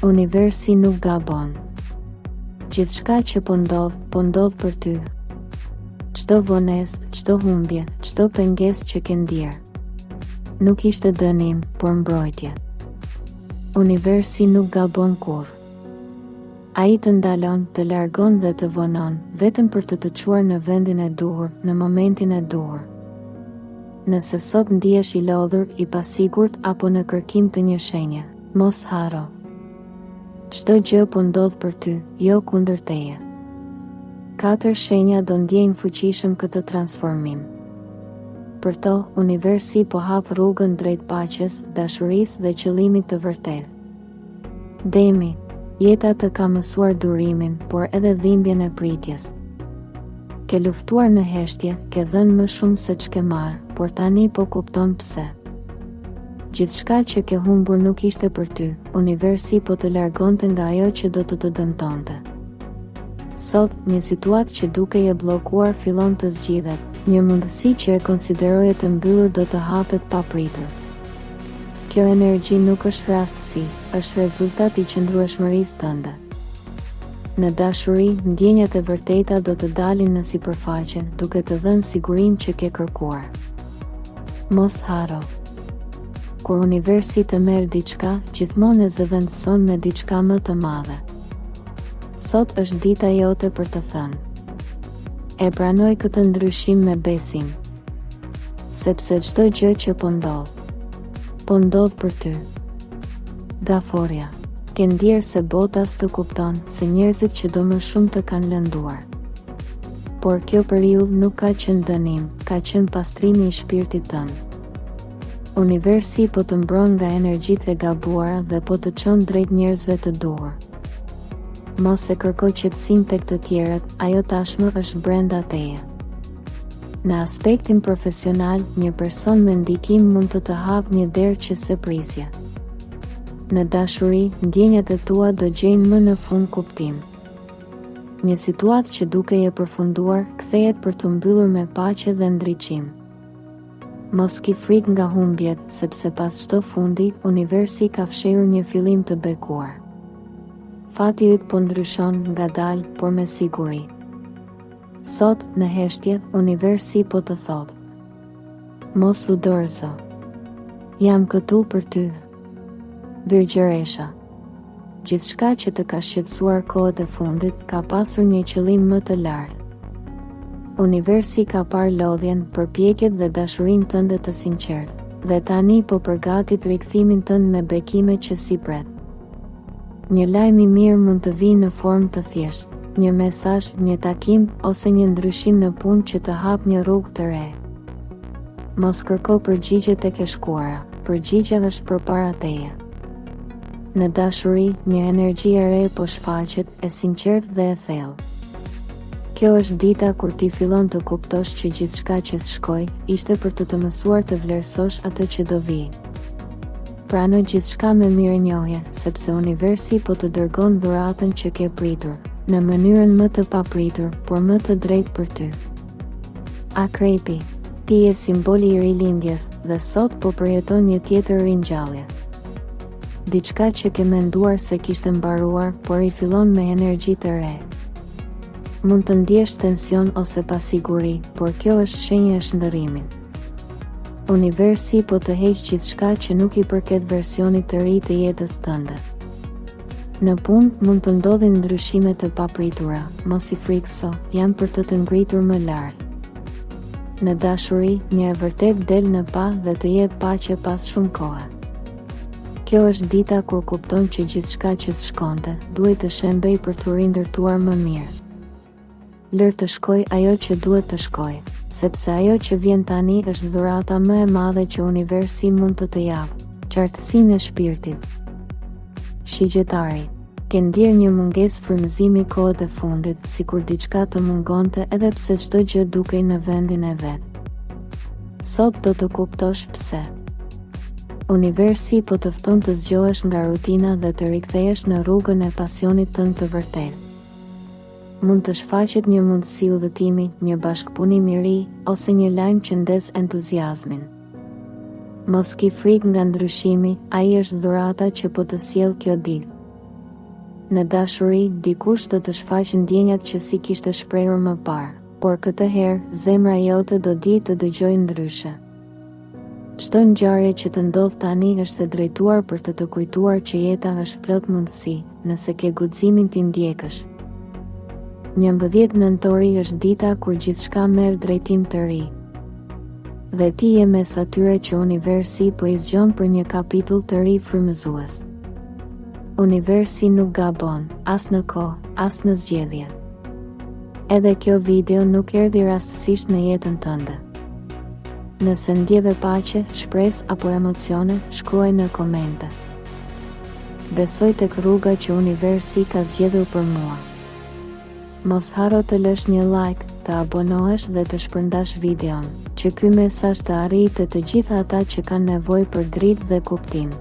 Universi nuk gabon. Gjithçka që po ndodh për ty. Çdo vonesë, çdo humbje, çdo pengesë që ke ndier. Nuk ishte dënim, por mbrojtje. Universi nuk gabon kurrë. Ai të ndalon, të largon dhe të vonon, vetëm për të çuar në vendin e duhur, në momentin e duhur. Nëse sot ndihesh i lodhur, i pasigurt apo në kërkim të një shenje, mos haro. Çdo gjë po ndodh për ty, jo kundër teje. 4 shenja do ndjejnë fuqishëm këtë transformim. Për to, universi po hap rrugën drejt paqes, dashurisë dhe qëllimit të vërtetë. Demi, jeta të ka mësuar durimin, por edhe dhimbjen e pritjes. Ke luftuar në heshtje, ke dhënë më shumë se ç'ke marrë, por tani po kupton pse. Gjithçka që ke humbur nuk ishte për ty, universi po të largonte nga ajo që do të dëmtonte. Sot, një situatë që dukej e bllokuar fillon të zgjidhet, një mundësi që e konsideroje të mbyllur do të hapet papritur. Kjo energji nuk është rastësi, është rezultat i qëndrueshmërisë tënde. Në dashuri, ndjenjat e vërteta do të dalin në sipërfaqe, duke të dhënë sigurinë që ke kërkuar. Mos haro. Kur universi të merr diçka, gjithmonë e zëvendëson me diçka më të madhe. Sot është dita jote për të thënë. E pranoj këtë ndryshim me besim. Sepse çdo gjë që po ndodh për ty. Gaforja. Ke ndier se bota s'të kupton, se njerëzit që do më shumë të kanë lënduar. Por kjo periudhë nuk ka qenë dënim, ka qenë pastrimi i shpirtit tënd. Universi po të mbron nga energjitë e gabuara dhe po të çon drejt njerëzve të duhur. Mos e kërko qetësinë tek të tjerët, ajo tashmë është brenda teje. Në aspektin profesional, një person me ndikim mund të hapë një derë që se prisje. Në dashuri, ndjenjat e tua do gjejnë më në fund kuptim. Një situatë që dukej e përfunduar, kthehet për të mbyllur me paqe dhe ndriçim. Mos ki frikë nga humbjet, sepse pas çdo fundi, universi ka fshehur një fillim të bekuar. Fati yt po ndryshon ngadalë, por me siguri. Sot, në heshtje, universi po të thotë. Mos u dorëzo. Jam këtu për ty. Virgjëresha. Gjithçka që të ka shqetësuar kohët e fundit, ka pasur një qëllim më të lartë. Universi ka parë lodhjen, përpjekjet dhe dashurinë tënde të sinqertë, dhe tani po përgatit rikthimin tënd me bekime që si pret. Një lajm i mirë mund të vijë në formë të thjeshtë, një mesazh, një takim ose një ndryshim në punë që të hap një rrugë të re. Mos kërko përgjigje tek e shkuara, përgjigjja është përpara teje. Në dashuri, një energji e re po shfaqet, e sinqertë dhe e thellë. Kjo është dita kur ti fillon të kuptosh që gjithçka që shkoi, ishte për të mësuar të vlerësosh atë që do vijë. Pranoj gjithçka me mirënjohje, sepse universi po të dërgon dhuratën që ke pritur, në mënyrën më të papritur, por më të drejtë për ty. Akrepi, ti je simboli i rilindjes dhe sot po përjeton një tjetër ringjallje. Diçka që ke menduar se kishte mbaruar, por i fillon me energji të re. Mund të ndjesh tension ose pasiguri, por kjo është shenjë e shndërrimit. Universi po të heq gjithçka që nuk i përket versionit të ri të jetës tënde. Në punë mund të ndodhin ndryshime të papritura, mos i frikëso, janë për të ngritur më lart. Në dashuri, një e vërtet del në pa dhe të jep paqe pas shumë kohe. Kjo është dita kur kupton që gjithçka që shkonte, duhet të shembej për të rindërtuar më mirë. Lër të shkoj ajo që duhet të shkoj, sepse ajo që vjen tani është dhurata më e madhe që universi mund të japë, qartësinë e shpirtit. Shigjetari, ke ndier një mungesë frymëzimi kohët e fundit, sikur diçka të mungonte edhe pse çdo gjë dukej në vendin e vet. Sot do të kuptosh pse. Universi po të fton të zgjohesh nga rutina dhe të rikthehesh në rrugën e pasionit tënd të vërtetë. Mund të shfaqet një mundësi udhëtimi, një bashkëpunim i ri, ose një lajm që ndes entuziazmin. Mos ki frikë nga ndryshimi, ai është dhurata që po të sjell kjo ditë. Në dashuri, dikush do të shfaqë ndjenjat që si kishte shprehur më parë, por këtë herë zemra jote do di të dëgjojë ndryshe. Çdo ngjarje që të ndodh tani është e drejtuar për të kujtuar që jeta është plot mundësi, nëse ke guximin t'i ndjekësh. 11 nëntori është dita kur gjithçka merr drejtim të ri. Dhe ti je mes atyre që universi po i zgjon për një kapitull të ri frymëzues. Universi nuk gabon, as në kohë, as në zgjedhje. Edhe kjo video nuk erdhi rastësisht në jetën tënde. Nëse ndjeve paqe, shpresë apo emocione, shkruaj në komente. Besoj tek rruga që universi ka zgjedhur për mua. Mos haro të lësh një like, të abonohesh dhe të shpërndash videon, që ky mesazh të arrijë të gjitha ata që kanë nevojë për dritë dhe kuptim.